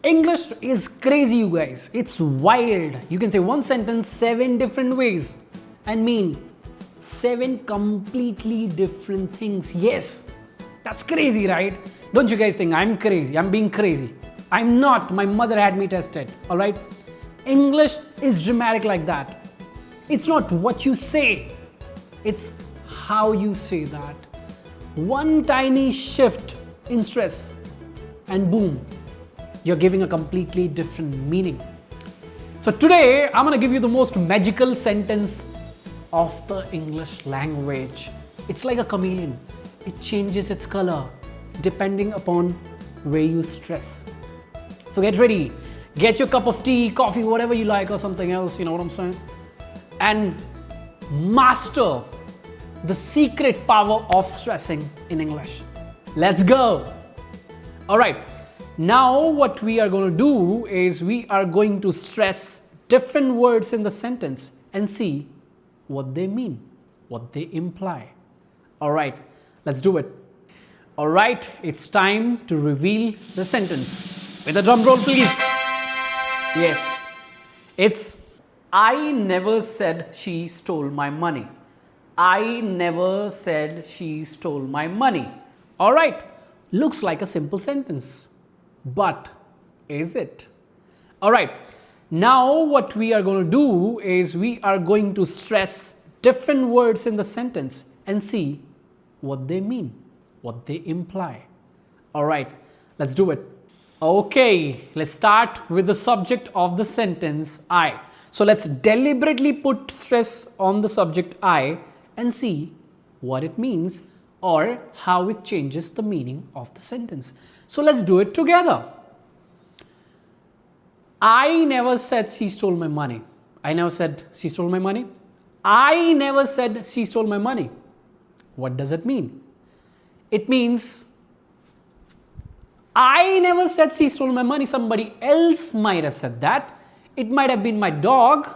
English is crazy, you guys. It's wild. You can say one sentence 7 different ways and mean 7 completely different things. Yes, that's crazy, right? Don't you guys think I'm crazy? I'm being crazy. I'm not. My mother had me tested. All right. English is dramatic like that. It's not what you say, it's how you say that. One tiny shift in stress and boom, you're giving a completely different meaning. So today I'm gonna give you the most magical sentence of the English language. It's like a chameleon. It changes its color depending upon where you stress. So get ready, get your cup of tea, coffee, whatever you like, or something else, you know what I'm saying? And master the secret power of stressing in English. Let's go. All right. Now what we are going to do is we are going to stress different words in the sentence and see what they mean, what they imply. All right. Let's do it. All right. It's time to reveal the sentence. With a drum roll, please. Yes. It's I never said she stole my money. I never said she stole my money. All right. Looks like a simple sentence. But is it? All right. Now what we are going to do is we are going to stress different words in the sentence and see what they mean, what they imply. All right. Let's do it. Okay. Let's start with the subject of the sentence I. So let's deliberately put stress on the subject I and see what it means or how it changes the meaning of the sentence. So let's do it together. I never said she stole my money. I never said she stole my money. I never said she stole my money. What does it mean? It means I never said she stole my money. Somebody else might have said that. It might have been my dog.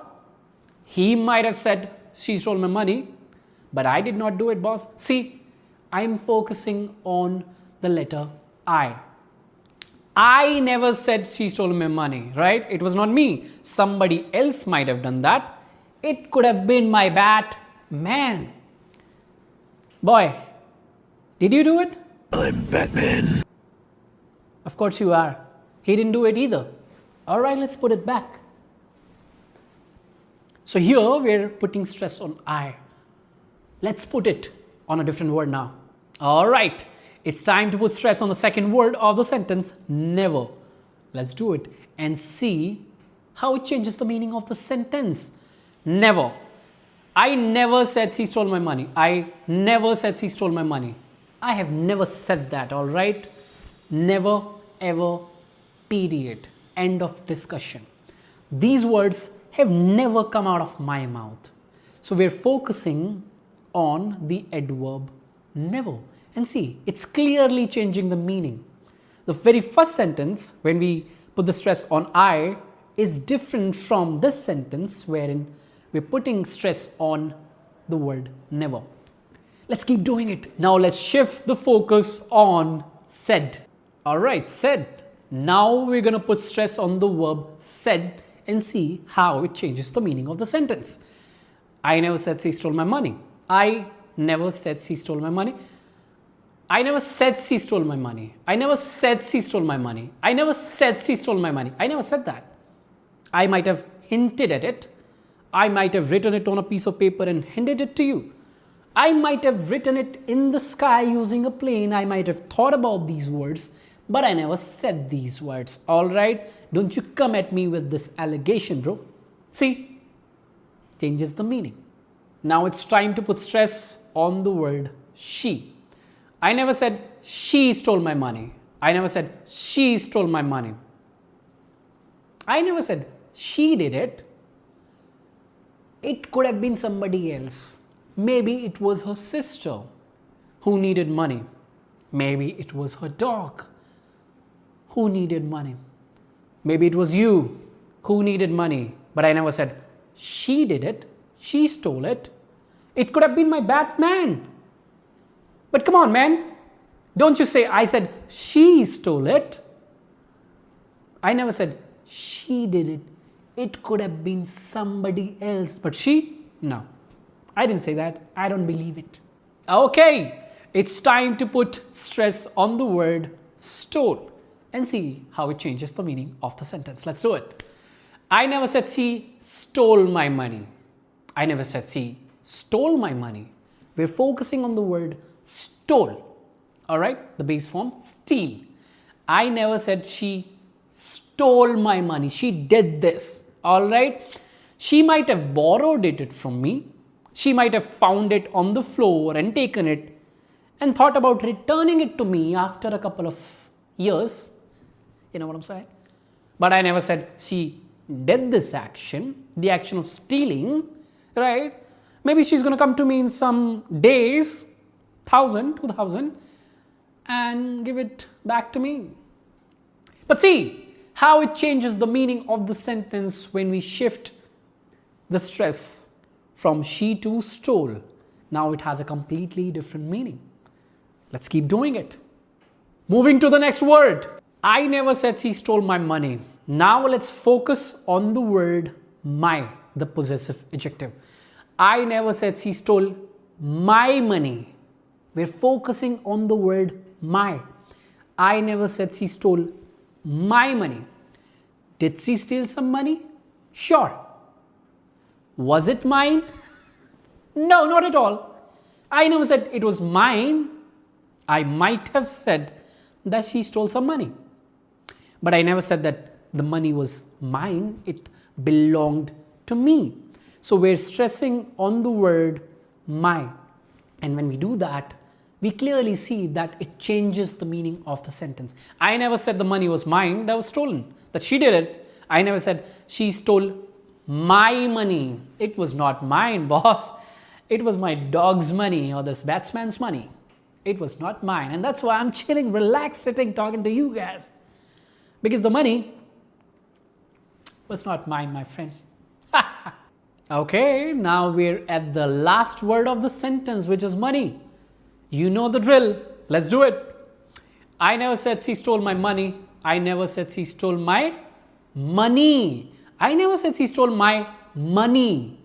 He might have said she stole my money. But I did not do it, boss. See, I'm focusing on the letter I. I never said she stole my money, right? It was not me. Somebody else might have done that. It could have been my Batman. Boy, did you do it? I'm Batman. Of course you are. He didn't do it either. All right, let's put it back. So here we're putting stress on I. Let's put it on a different word now. All right. It's time to put stress on the second word of the sentence, never. Let's do it and see how it changes the meaning of the sentence. Never. I never said she stole my money. I never said she stole my money. I have never said that, all right? Never, ever, period. End of discussion. These words have never come out of my mouth. So we're focusing on the adverb never. And see, it's clearly changing the meaning. The very first sentence, when we put the stress on I, is different from this sentence wherein we're putting stress on the word never. Let's keep doing it. Now let's shift the focus on said. All right, said. Now we're going to put stress on the verb said and see how it changes the meaning of the sentence. I never said she stole my money. I never said she stole my money. I never said she stole my money. I never said she stole my money. I never said she stole my money. I never said that. I might have hinted at it. I might have written it on a piece of paper and handed it to you. I might have written it in the sky using a plane. I might have thought about these words, but I never said these words. All right? Don't you come at me with this allegation, bro. See? Changes the meaning. Now it's time to put stress on the word she. I never said she stole my money. I never said she stole my money. I never said she did it. It could have been somebody else. Maybe it was her sister who needed money. Maybe it was her dog who needed money. Maybe it was you who needed money. But I never said she did it. She stole it. It could have been my Batman. But come on, man. Don't you say I said she stole it. I never said she did it. It could have been somebody else, but she? No. I didn't say that. I don't believe it. Okay, it's time to put stress on the word stole and see how it changes the meaning of the sentence. Let's do it. I never said she stole my money. I never said she stole my money. We're focusing on the word stole. All right, the base form steal. I never said she stole my money. She did this. All right, she might have borrowed it from me. She might have found it on the floor and taken it and thought about returning it to me after a couple of years. You know what I'm saying? But I never said she did this action, the action of stealing, right? Maybe she's going to come to me in some days, 1,000, 2,000, and give it back to me. But see how it changes the meaning of the sentence when we shift the stress from she to stole. Now it has a completely different meaning. Let's keep doing it. Moving to the next word. I never said she stole my money. Now let's focus on the word my, the possessive adjective. I never said she stole my money. We're focusing on the word my. I never said she stole my money. Did she steal some money? Sure. Was it mine? No, not at all. I never said it was mine. I might have said that she stole some money. But I never said that the money was mine. It belonged to me. So we're stressing on the word my. And when we do that, we clearly see that it changes the meaning of the sentence. I never said the money was mine, that was stolen, that she did it. I never said she stole my money. It was not mine, boss. It was my dog's money or this batsman's money. It was not mine. And that's why I'm chilling, relaxed, sitting, talking to you guys. Because the money was not mine, my friend. Okay, now we're at the last word of the sentence, which is money. You know the drill. Let's do it. I never said she stole my money. I never said she stole my money. I never said she stole my money.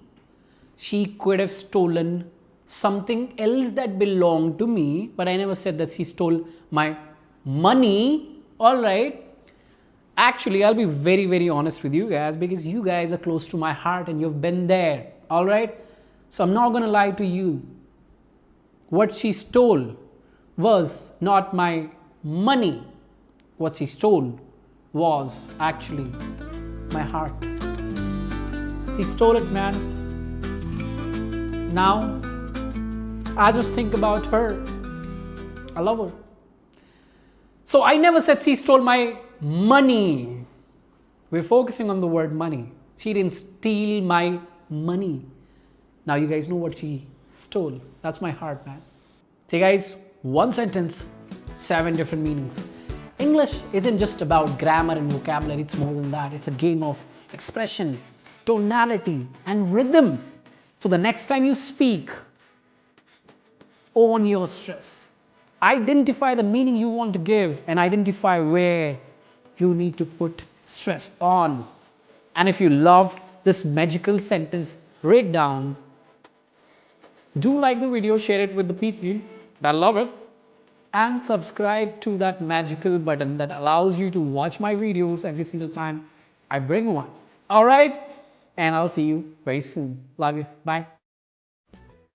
She could have stolen something else that belonged to me, but I never said that she stole my money. All right. Actually, I'll be very, very honest with you guys because you guys are close to my heart and you've been there. All right. So I'm not going to lie to you. What she stole was not my money. What she stole was actually my heart. She stole it, man. Now, I just think about her. I love her. So I never said she stole my money. We're focusing on the word money. She didn't steal my money. Now you guys know what she stole. That's my heart, man. See guys, one sentence, 7 different meanings. English isn't just about grammar and vocabulary, it's more than that. It's a game of expression, tonality, and rhythm. So the next time you speak, own your stress. Identify the meaning you want to give and identify where you need to put stress on. And if you love this magical sentence, write down. Do like the video, share it with the people that love it, and subscribe to that magical button that allows you to watch my videos every single time I bring one. All right, and I'll see you very soon. Love you. Bye.